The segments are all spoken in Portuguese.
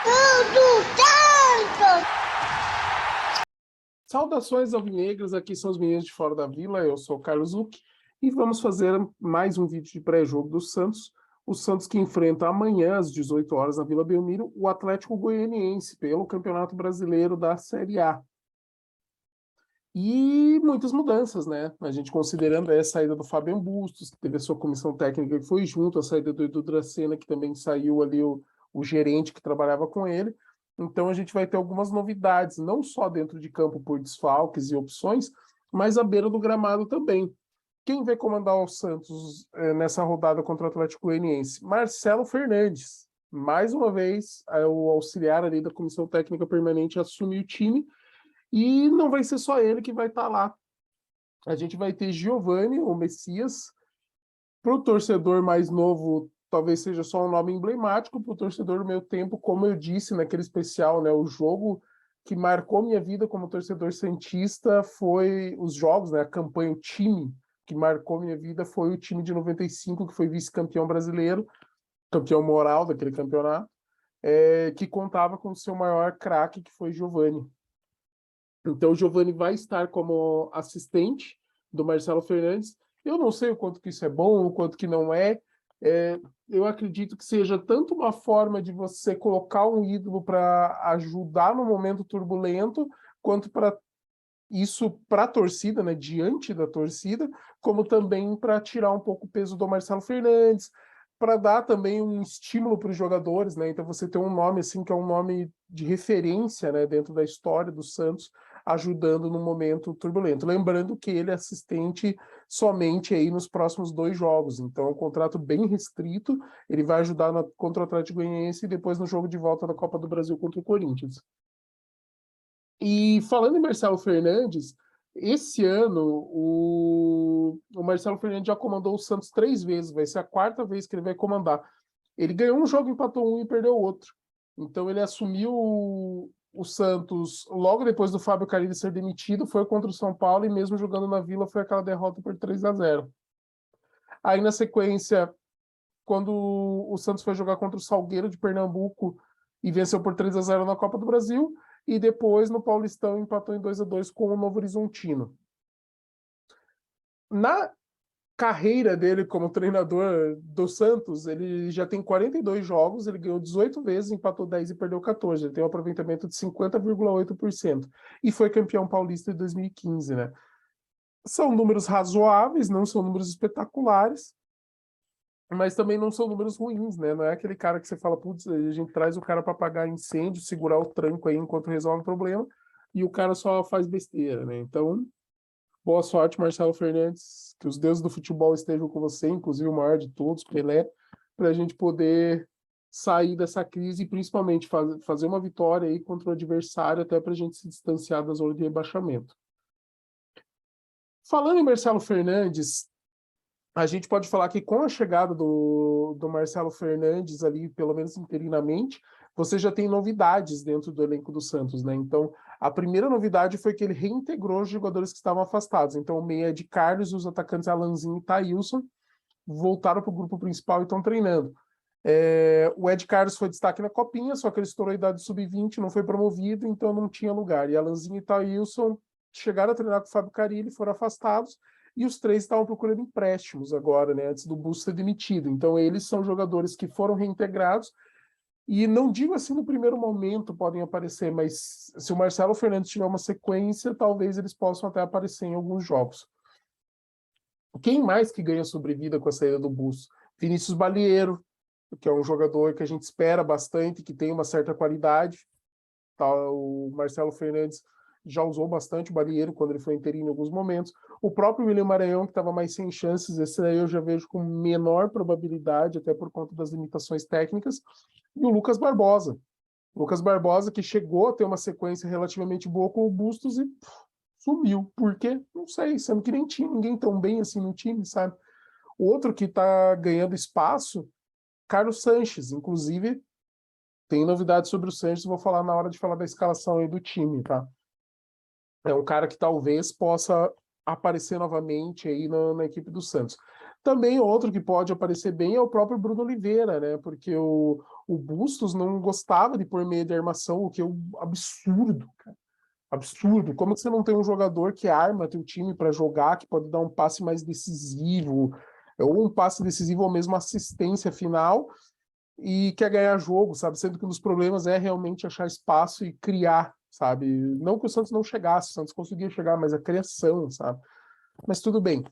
Tudo tanto! Saudações alvinegras, aqui são os meninos de Fora da Vila, eu sou o Carlos Uck e vamos fazer mais um vídeo de pré-jogo do Santos. O Santos que enfrenta amanhã às 18 horas na Vila Belmiro o Atlético Goianiense pelo Campeonato Brasileiro da Série A. E muitas mudanças, né? A gente considerando a saída do Fábio Bustos, que teve a sua comissão técnica que foi junto, a saída do Edu Dracena, que também saiu ali o gerente que trabalhava com ele. Então a gente vai ter algumas novidades, não só dentro de campo por desfalques e opções, mas à beira do gramado também. Quem vai comandar o Santos nessa rodada contra o Atlético Goianiense? Marcelo Fernandes. Mais uma vez, o auxiliar ali da comissão técnica permanente assume o time e não vai ser só ele que vai estar lá. A gente vai ter Giovani, o Messias. Para o torcedor mais novo, talvez seja só um nome emblemático. Para o torcedor do meu tempo, como eu disse naquele especial, né, o jogo que marcou minha vida como torcedor santista foi os jogos, né, a campanha, o time que marcou minha vida foi o time de 95, que foi vice-campeão brasileiro, campeão moral daquele campeonato, que contava com o seu maior craque, que foi Giovani. Então, o Giovani vai estar como assistente do Marcelo Fernandes. Eu não sei o quanto que isso é bom, o quanto que não é. Eu acredito que seja tanto uma forma de você colocar um ídolo para ajudar no momento turbulento, quanto para isso para a torcida, né, diante da torcida, como também para tirar um pouco o peso do Marcelo Fernandes, para dar também um estímulo para os jogadores, né? Então você tem um nome assim que é um nome de referência, né, dentro da história do Santos, ajudando no momento turbulento. Lembrando que ele é assistente somente aí nos próximos 2 jogos, então é um contrato bem restrito. Ele vai ajudar contra o Atlético Goianiense e depois no jogo de volta da Copa do Brasil contra o Corinthians. E falando em Marcelo Fernandes, esse ano o Marcelo Fernandes já comandou o Santos 3 vezes, vai ser a 4ª vez que ele vai comandar. Ele ganhou um jogo, empatou um e perdeu outro. Então ele assumiu o Santos logo depois do Fábio Carille ser demitido, foi contra o São Paulo e mesmo jogando na Vila foi aquela derrota por 3-0. Aí na sequência, quando o Santos foi jogar contra o Salgueiro de Pernambuco e venceu por 3-0 na Copa do Brasil, e depois no Paulistão empatou em 2-2 com o Novo Horizontino. Na carreira dele como treinador do Santos, ele já tem 42 jogos, ele ganhou 18 vezes, empatou 10 e perdeu 14. Ele tem um aproveitamento de 50,8%. E foi campeão paulista em 2015, né? São números razoáveis, não são números espetaculares, mas também não são números ruins, né? Não é aquele cara que você fala, putz, a gente traz o cara para apagar incêndio, segurar o tranco aí enquanto resolve o problema, e o cara só faz besteira, né? Então, boa sorte, Marcelo Fernandes, que os deuses do futebol estejam com você, inclusive o maior de todos, Pelé, para a gente poder sair dessa crise e principalmente fazer uma vitória aí contra o adversário, até para a gente se distanciar da zona de rebaixamento. Falando em Marcelo Fernandes, a gente pode falar que com a chegada do Marcelo Fernandes ali, pelo menos interinamente, você já tem novidades dentro do elenco do Santos, né? Então, a primeira novidade foi que ele reintegrou os jogadores que estavam afastados. Então, o meia de Carlos e os atacantes Alanzinho e Thailson voltaram para o grupo principal e estão treinando. O Ed Carlos foi destaque na Copinha, só que ele estourou a idade sub-20, não foi promovido, então não tinha lugar. E Alanzinho e Thailson chegaram a treinar com o Fábio Carille, foram afastados, e os 3 estavam procurando empréstimos agora, né, antes do Bustos ser demitido. Então, eles são jogadores que foram reintegrados, e não digo assim no primeiro momento podem aparecer, mas se o Marcelo Fernandes tiver uma sequência, talvez eles possam até aparecer em alguns jogos. Quem mais que ganha sobrevida com a saída do Bustos? Vinícius Balieiro, que é um jogador que a gente espera bastante, que tem uma certa qualidade. Tá? O Marcelo Fernandes já usou bastante o Balieiro quando ele foi interino em alguns momentos. O próprio William Maranhão, que estava mais sem chances, esse aí eu já vejo com menor probabilidade, até por conta das limitações técnicas. E o Lucas Barbosa. Lucas Barbosa, que chegou a ter uma sequência relativamente boa com o Bustos e sumiu. Por quê? Não sei, sendo que nem tinha ninguém tão bem assim no time, sabe? O outro que está ganhando espaço, Carlos Sanches. Inclusive, tem novidades sobre o Sanches, vou falar na hora de falar da escalação aí do time, tá? É um cara que talvez possa aparecer novamente aí na equipe do Santos. Também outro que pode aparecer bem é o próprio Bruno Oliveira, né? Porque O Bustos não gostava de pôr meia de armação, o que é um absurdo, cara. Absurdo. Como que você não tem um jogador que arma teu time para jogar, que pode dar um passe mais decisivo, ou um passe decisivo ou mesmo assistência final, e quer ganhar jogo, sabe? Sendo que um dos problemas é realmente achar espaço e criar, sabe? Não que o Santos não chegasse, o Santos conseguia chegar, mas a criação, sabe? Mas tudo bem.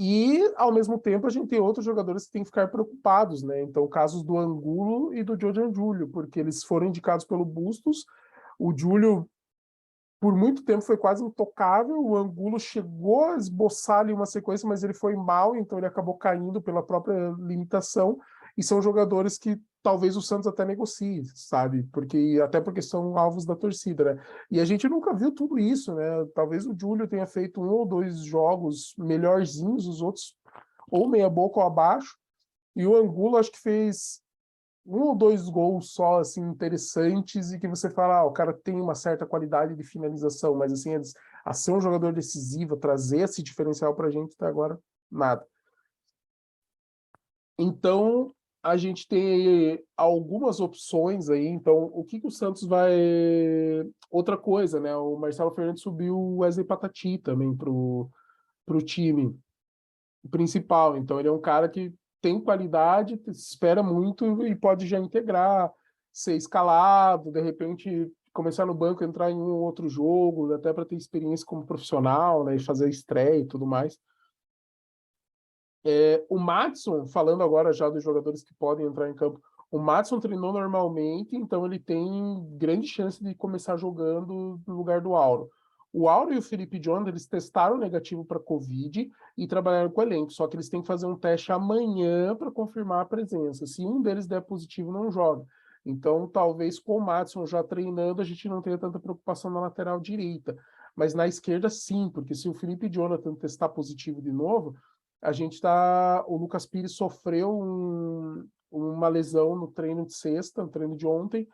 E, ao mesmo tempo, a gente tem outros jogadores que têm que ficar preocupados, né? Então, casos do Angulo e do Jordan Júlio, porque eles foram indicados pelo Bustos. O Júlio, por muito tempo, foi quase intocável. O Angulo chegou a esboçar ali uma sequência, mas ele foi mal, então ele acabou caindo pela própria limitação. E são jogadores que talvez o Santos até negocie, sabe? Porque até porque são alvos da torcida, né? E a gente nunca viu tudo isso, né? Talvez o Júlio tenha feito 1 ou 2 jogos melhorzinhos, os outros ou meia boca ou abaixo. E o Angulo acho que fez 1 ou 2 gols só, assim, interessantes, e que você fala, o cara tem uma certa qualidade de finalização, mas assim, a ser um jogador decisivo, trazer esse diferencial pra gente, até agora, nada. Então, a gente tem algumas opções aí. Então, o que o Santos vai. Outra coisa, né? O Marcelo Fernandes subiu o Wesley Patati também pro time principal. Então, ele é um cara que tem qualidade, espera muito e pode já integrar, ser escalado, de repente começar no banco, entrar em um ou outro jogo, até para ter experiência como profissional, né? E fazer estreia e tudo mais. O Madison, falando agora já dos jogadores que podem entrar em campo, o Madison treinou normalmente, então ele tem grande chance de começar jogando no lugar do Auro. O Auro e o Felipe Jonathan, eles testaram negativo para Covid e trabalharam com o elenco, só que eles têm que fazer um teste amanhã para confirmar a presença. Se um deles der positivo, não joga. Então, talvez com o Madison já treinando, a gente não tenha tanta preocupação na lateral direita. Mas na esquerda, sim, porque se o Felipe Jonathan testar positivo de novo, a gente tá. O Lucas Pires sofreu uma lesão no treino de sexta, no treino de ontem,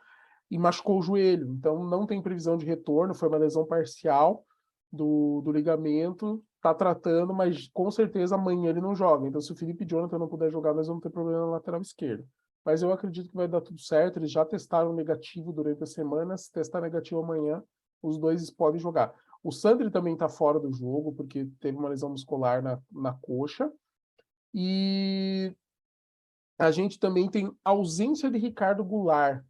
e machucou o joelho. Então não tem previsão de retorno, foi uma lesão parcial do ligamento. Tá tratando, mas com certeza amanhã ele não joga. Então, se o Felipe Jonathan não puder jogar, nós vamos ter problema na lateral esquerda. Mas eu acredito que vai dar tudo certo. Eles já testaram negativo durante a semana. Se testar negativo amanhã, os dois podem jogar. O Sandri também está fora do jogo, porque teve uma lesão muscular na coxa. E a gente também tem ausência de Ricardo Goulart.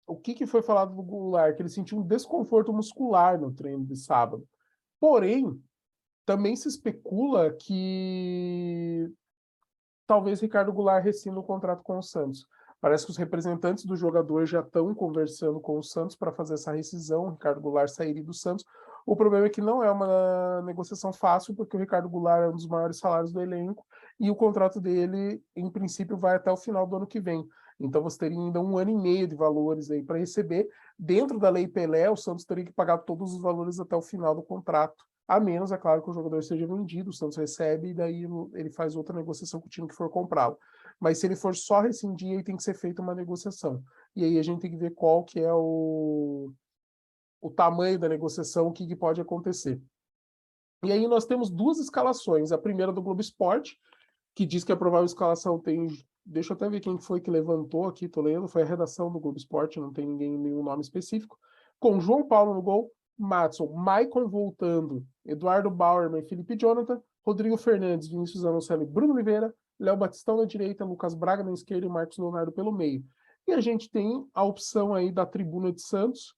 O que foi falado do Goulart? Que ele sentiu um desconforto muscular no treino de sábado. Porém, também se especula que talvez Ricardo Goulart rescinda o contrato com o Santos. Parece que os representantes do jogador já estão conversando com o Santos para fazer essa rescisão. O Ricardo Goulart sairia do Santos. O problema é que não é uma negociação fácil, porque o Ricardo Goulart é um dos maiores salários do elenco e o contrato dele, em princípio, vai até o final do ano que vem. Então você teria ainda 1 ano e meio de valores aí para receber. Dentro da Lei Pelé, o Santos teria que pagar todos os valores até o final do contrato. A menos, é claro, que o jogador seja vendido, o Santos recebe e daí ele faz outra negociação com o time que for comprá-lo. Mas se ele for só rescindir, aí tem que ser feita uma negociação. E aí a gente tem que ver qual que é o tamanho da negociação, o que pode acontecer. E aí nós temos 2 escalações. A primeira do Globo Esporte, que diz que a provável escalação tem... Deixa eu até ver quem foi que levantou aqui, tô lendo. Foi a redação do Globo Esporte, não tem nenhum nome específico. Com João Paulo no gol, Madison, Maicon voltando, Eduardo Bauerman e Felipe Jonathan, Rodrigo Fernandes, Vinícius Anocelo e Bruno Oliveira, Léo Batistão na direita, Lucas Braga na esquerda e Marcos Leonardo pelo meio. E a gente tem a opção aí da Tribuna de Santos,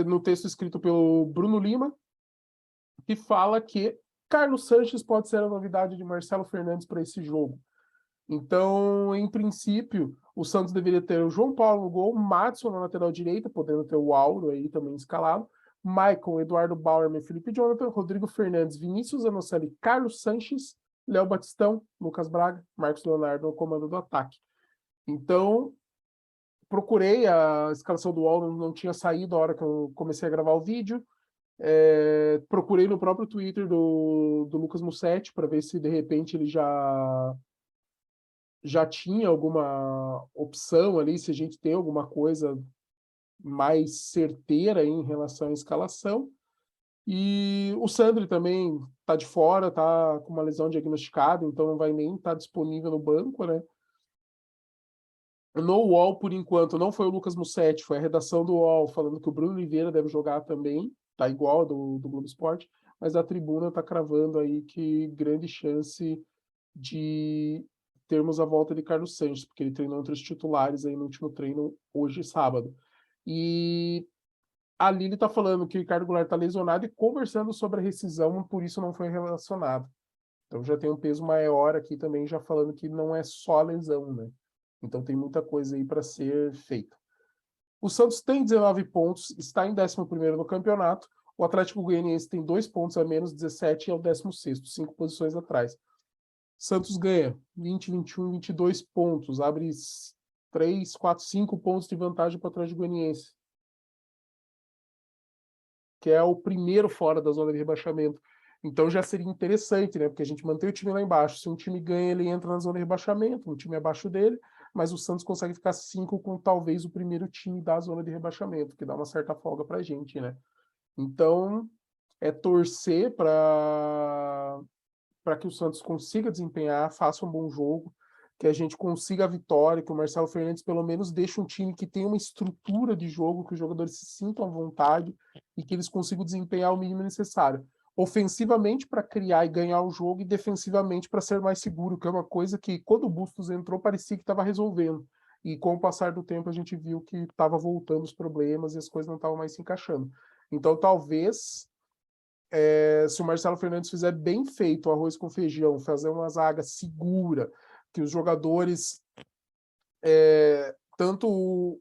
no texto escrito pelo Bruno Lima, que fala que Carlos Sanches pode ser a novidade de Marcelo Fernandes para esse jogo. Então, em princípio, o Santos deveria ter o João Paulo no gol, Madison na lateral direita, podendo ter o Auro aí também escalado, Maicon, Eduardo Bauerman, Felipe Jonathan, Rodrigo Fernandes, Vinícius Anoceli, Carlos Sanches, Léo Batistão, Lucas Braga, Marcos Leonardo no comando do ataque. Então, procurei a escalação do Auro, não tinha saído a hora que eu comecei a gravar o vídeo. Procurei no próprio Twitter do Lucas Mussetti para ver se de repente ele já tinha alguma opção ali, se a gente tem alguma coisa mais certeira em relação à escalação. E o Sandri também tá de fora, tá com uma lesão diagnosticada, então não vai nem estar disponível no banco, né? No UOL, por enquanto, não foi o Lucas Mussetti, foi a redação do UOL falando que o Bruno Oliveira deve jogar também, tá igual do Globo Esporte, mas a Tribuna tá cravando aí que grande chance de termos a volta de Carlos Sanches, porque ele treinou entre os titulares aí no último treino, hoje, sábado. E a Lili tá falando que o Ricardo Goulart tá lesionado e conversando sobre a rescisão, por isso não foi relacionado. Então já tem um peso maior aqui também, já falando que não é só lesão, né? Então tem muita coisa aí para ser feita. O Santos tem 19 pontos, está em 11º no campeonato. O Atlético Goianiense tem 2 pontos a menos, 17 e é o 16º, 5 posições atrás. Santos ganha 20, 21, 22 pontos, abre 3, 4, 5 pontos de vantagem para o Atlético Goianiense, que é o primeiro fora da zona de rebaixamento. Então já seria interessante, né? Porque a gente mantém o time lá embaixo. Se um time ganha, ele entra na zona de rebaixamento, um time abaixo dele, mas o Santos consegue ficar 5 com talvez o primeiro time da zona de rebaixamento, que dá uma certa folga pra gente, né? Então, é torcer para que o Santos consiga desempenhar, faça um bom jogo, que a gente consiga a vitória, que o Marcelo Fernandes pelo menos deixe um time que tenha uma estrutura de jogo, que os jogadores se sintam à vontade e que eles consigam desempenhar o mínimo necessário. Ofensivamente para criar e ganhar o jogo e defensivamente para ser mais seguro, que é uma coisa que quando o Bustos entrou parecia que estava resolvendo. E com o passar do tempo a gente viu que estava voltando os problemas e as coisas não estavam mais se encaixando. Então talvez se o Marcelo Fernandes fizer bem feito o arroz com feijão, fazer uma zaga segura, que os jogadores, tanto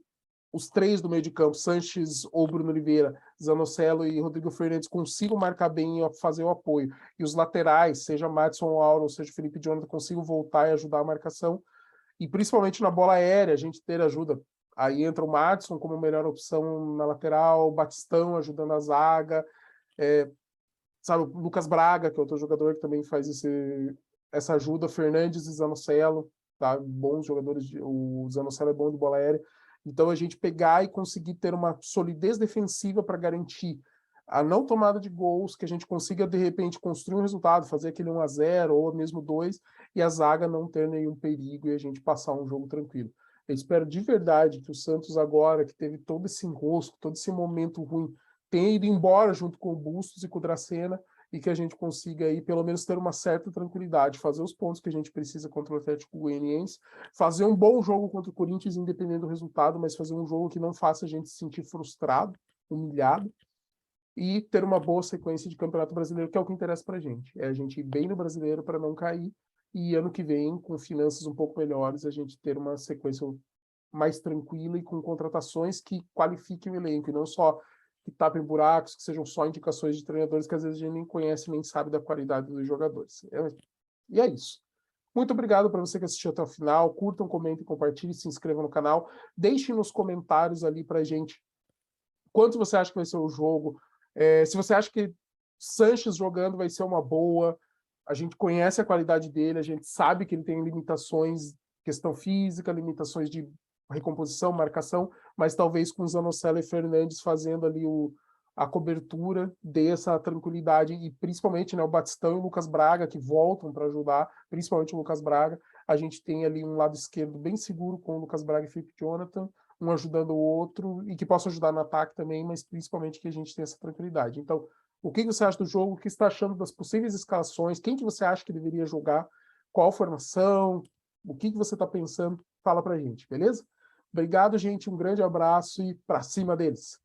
os três do meio de campo, Sanches ou Bruno Oliveira, Zanocelo e Rodrigo Fernandes, consigam marcar bem e fazer o apoio, e os laterais, seja Madison ou Auro, seja Felipe Jonathan, consigam voltar e ajudar a marcação, e principalmente na bola aérea, a gente ter ajuda. Aí entra o Madison como melhor opção na lateral, o Batistão ajudando a zaga, sabe, o Lucas Braga, que é outro jogador que também faz essa ajuda, Fernandes e Zanocelo, tá? Bons jogadores, o Zanocelo é bom de bola aérea. Então a gente pegar e conseguir ter uma solidez defensiva para garantir a não tomada de gols, que a gente consiga de repente construir um resultado, fazer aquele 1-0 ou mesmo 2, e a zaga não ter nenhum perigo e a gente passar um jogo tranquilo. Eu espero de verdade que o Santos agora, que teve todo esse enrosco, todo esse momento ruim, tenha ido embora junto com o Bustos e com o Dracena, e que a gente consiga aí pelo menos ter uma certa tranquilidade, fazer os pontos que a gente precisa contra o Atlético Goianiense, fazer um bom jogo contra o Corinthians, independente do resultado, mas fazer um jogo que não faça a gente se sentir frustrado, humilhado, e ter uma boa sequência de Campeonato Brasileiro, que é o que interessa pra gente. É a gente ir bem no Brasileiro para não cair, e ano que vem, com finanças um pouco melhores, a gente ter uma sequência mais tranquila e com contratações que qualifiquem o elenco, e não só que tapem buracos, que sejam só indicações de treinadores que às vezes a gente nem conhece nem sabe da qualidade dos jogadores. E é isso. Muito obrigado para você que assistiu até o final. Curtam, comentem, compartilhem, se inscrevam no canal. Deixem nos comentários ali para a gente quanto você acha que vai ser o jogo. Se você acha que Sanches jogando vai ser uma boa, a gente conhece a qualidade dele, a gente sabe que ele tem limitações, questão física, limitações de recomposição, marcação, mas talvez com Zanocelo e Fernandes fazendo ali a cobertura dê essa tranquilidade, e principalmente, né, o Batistão e o Lucas Braga, que voltam para ajudar, principalmente o Lucas Braga, a gente tem ali um lado esquerdo bem seguro com o Lucas Braga e Felipe Jonathan, um ajudando o outro, e que possa ajudar no ataque também, mas principalmente que a gente tenha essa tranquilidade. Então, o que você acha do jogo? O que você está achando das possíveis escalações? Quem que você acha que deveria jogar? Qual formação? O que você está pensando? Fala pra gente, beleza? Obrigado, gente. Um grande abraço e pra cima deles.